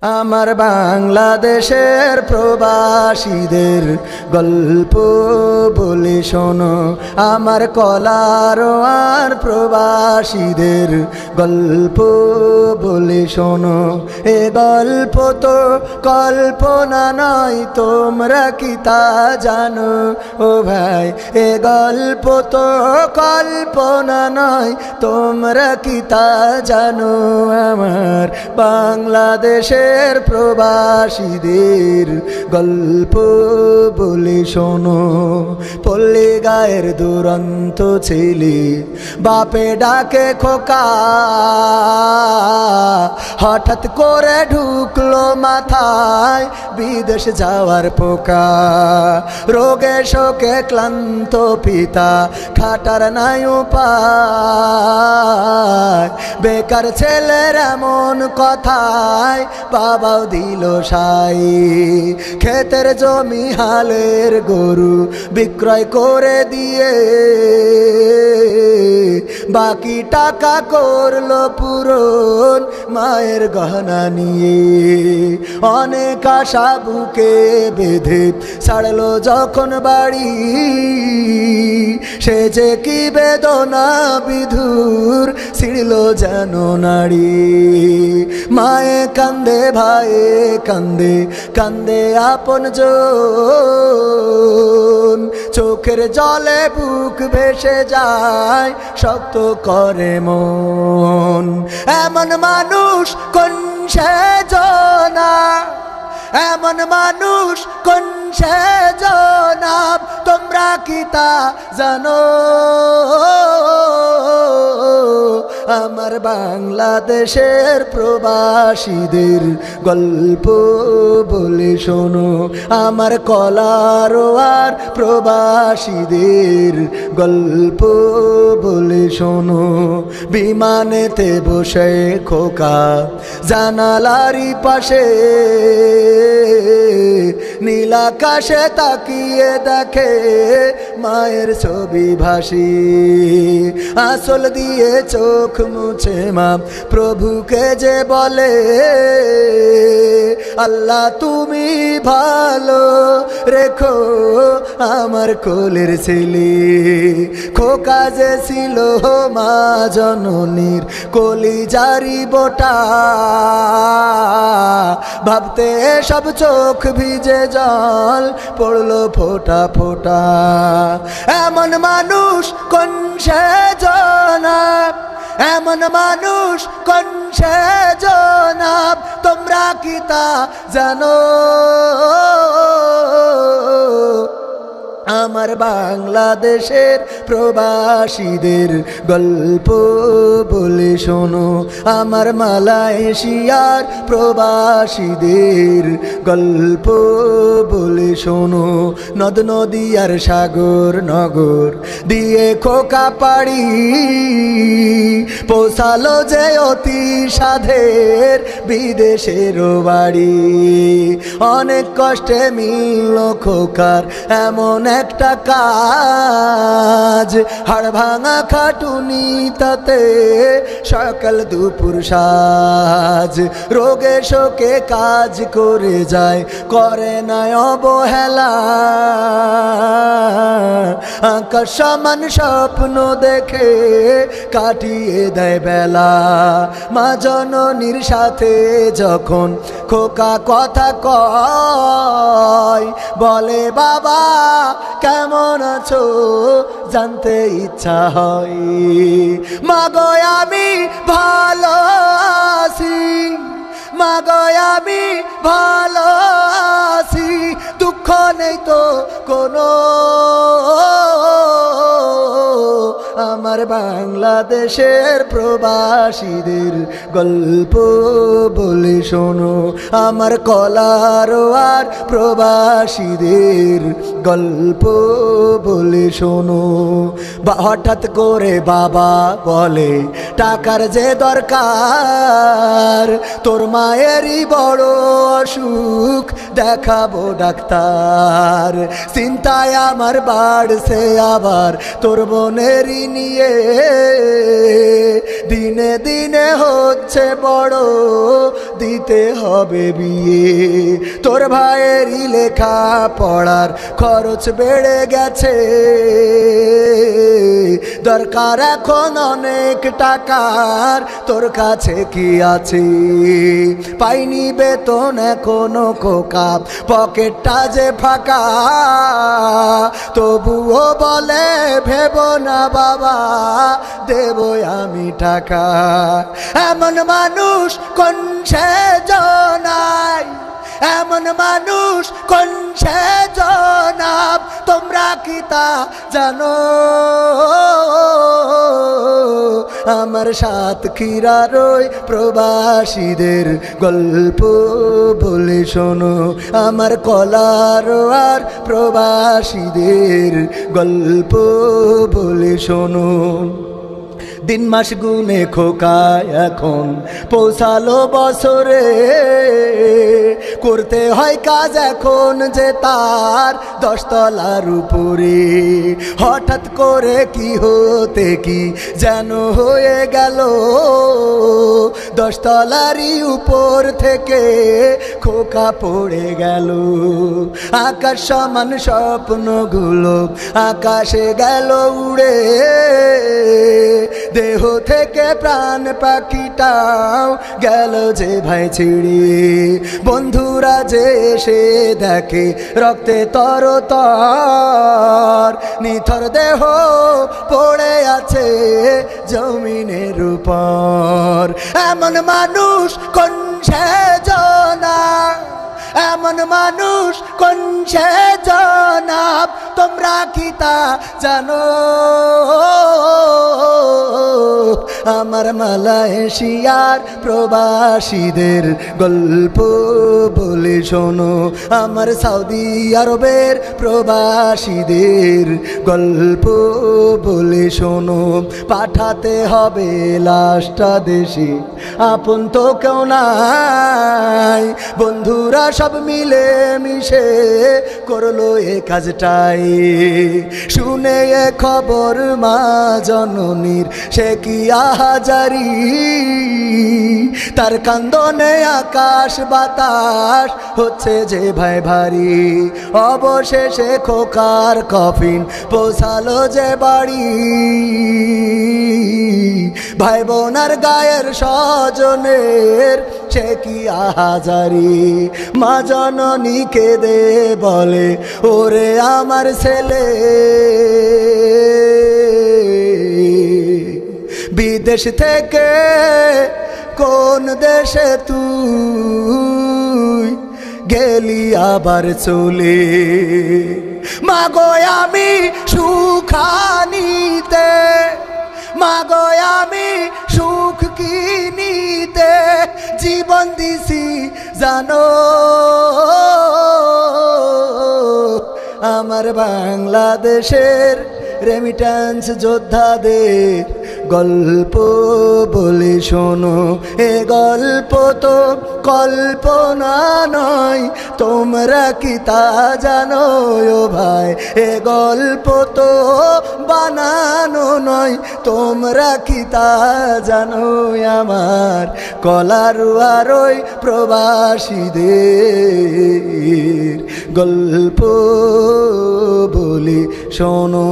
আমার বাংলাদেশের প্রবাসীদের গল্প বলে শোনো, আমার কলারোয়ার প্রবাসীদের গল্প বলে শোনো। এ গল্প তো কল্পনা নয়, তোমরা কি তা জানো? ও ভাই, এ গল্প তো কল্পনা নয়, তোমরা কি তা জানো? আমার বাংলাদেশে প্রবাসীদের গল্প বলে শোনো। পল্লী গায়ের দুরন্ত ছেলে বাপে ডাকে খোকা, হঠাৎ করে ঢুকলো মাথায় বিদেশ যাওয়ার পোকা। রোগে শোকে ক্লান্ত পিতা খাটার নাই উপায়, বেকার ছেলের এমন কথায় বাবাও দিল সাই। ক্ষেতের জমি হালের গরু বিক্রয় করে দিয়ে বাকি টাকা করলো পূরণ মায়ের গহনা নিয়ে। অনেক আশা বুকে বেঁধে ছাড়লো যখন বাড়ি, সে যে কি বেদনা বিধুর ছিড়ল যেন নারী। মায়ে কান্দে, ভাইয়ে কান্দে, কান্দে আপন জন, চোখের জলে বুক ভেসে যায়, শক্ত করে মন। এমন মানুষ কোন সেজনা, এমন মানুষ কোন সেজনা, তোমরা কি তা জানো? আমার বাংলাদেশের প্রবাসীদের গল্প বলে শোনো, আমার কলারোয়ার প্রবাসীদের গল্প বলে শোনো। বিমানেতে বসে খোকা জানালারি পাশে, নীল আকাশে তাকিয়ে দেখে মায়ের ছবি ভাসি। আঁচল দিয়ে চোখ মুছে মা প্রভুকে যে বলে, আল্লাহ তুমি ভালো রেখো আমার কোলের ছেলে। খোকা যে ছিল মা জননীর কলিজারি বোটা, ভাবতে সব চোখ ভিজে জল পড়লো ফোঁটা ফোঁটা। এমন মানুষ কোন সেজনা, এমন মানুষ কোন সেজনা, তোমরা কি তা জানো? আমার বাংলাদেশের প্রবাসীদের গল্প বলে শোনো, আমার মালয়েশিয়ার প্রবাসীদের গল্প বলে শোনো। নদ নদী আর সাগর নগর দিয়ে খোকা পাড়ি, পৌঁছালো যে অতি সাধের বিদেশের বাড়ি। অনেক কষ্টে মিলল খোকার এমন একটা কাজ, হাড় ভাঙা খাটুনি তাতে সকাল দুপুর সাজ। রোগে শোকে কাজ করে যায়, করে না অবহেলা, আকাশ সমান স্বপ্ন দেখে কাটিয়ে দেয় বেলা। মা জননীর সাথে যখন খোকা কথা কয়, বলে বাবা কেমন আছো জানতে ইচ্ছা হয়। মাগো আমি ভালো আছি, মাগো আমি ভালো আছি, দুঃখ নেই তো কোনো। আমার বাংলাদেশের প্রবাসীদের গল্প বলে শোনো, আমার কলারোয়ার প্রবাসীদের গল্প বলে শোনো। হঠাৎ করে বাবা বলে টাকার যে দরকার, তোর মায়েরই বড় অসুখ, দেখাবো ডাক্তার। চিন্তায় আমার বাড়ছে আবার তোর বোনেরই নিয়ে, দিনে দিনে হচ্ছে বড় দিতে হবে বিয়ে। তোর ভাইয়েরই লেখা পড়ার খরচ বেড়ে গেছে, দরকার এখন অনেক টাকার, তোর কাছে কি আছে? পাইনি বেতন এখনো খোকা, পকেটটা যে ফাঁকা, তবুও বলে ভেবো না বাবা, দেবো আমি টাকা। এমন মানুষ কোন সেজনায়, এমন মানুষ কোন সেজনাব, তোমরা কি তা জানো? আমার সাতক্ষীরার ওই প্রবাসীদের গল্প বলে শোনো, আমার কলারোয়ার প্রবাসীদের গল্প বলে শোনো। দিন মাস গুনে খোকা এখন পৌঁছালো বছরে, করতে হয় কাজ এখন যে তার 10 তলার উপরে। হঠাৎ করে কি হতে কি যেন হয়ে গেল, 10 তলারই উপর থেকে খোকা পড়ে গেল। আকাশ সমান স্বপ্নগুলো আকাশে গেল উড়ে, দেহ থেকে প্রাণ পাখিটাও গেল যে ভাই ছিড়ে। বন্ধুরা যে এসে দেখে রক্তে তরতর, নিথর দেহ পড়ে আছে জমিনের উপর। এমন মানুষ কোন সেজনা, এমন মানুষ কোন সেজনাব, তোমরা কি তা জানো? আমার মালয়েশিয়ার প্রবাসীদের গল্প বলে শোনো, আমার সৌদি আরবের প্রবাসীদের গল্প বলে শোনো। পাঠাতে হবে লাশটা দেশে, আপন তো কেউ নাই, বন্ধুরা সব মিলে মিশে করলো এ কাজটাই। শুনে এ খবর মা জননীর সে কি আহাজারি, তার কান্দনে আকাশ বাতাস হচ্ছে যে ভাই ভারী। অবশেষে খোকার কফিন পৌঁছালো যে বাড়ি, ভাই বোনার গায়ের স্বজনের সে কি আহাজারি। মা জননী কেঁদে বলে ওরে আমার ছেলে, বিদেশ থেকে কোন দেশে তুই গেলি আবার চলে। মাগো আমি সুখানিতে, মাগো আমি সুখ কিনিতে জীবন দিছি জানো। আমার বাংলাদেশের রেমিট্যান্স যোদ্ধাদের গল্প বলে শোনো, এ গল্প তো কল্পনা নয়, তোমরা কি তা জানো ও ভাই? এ গল্প তো বানানো নয়, তোমরা কি তা জানো? আমার কলারোয়ার ওই প্রবাসীদের গল্প বলে শোনো।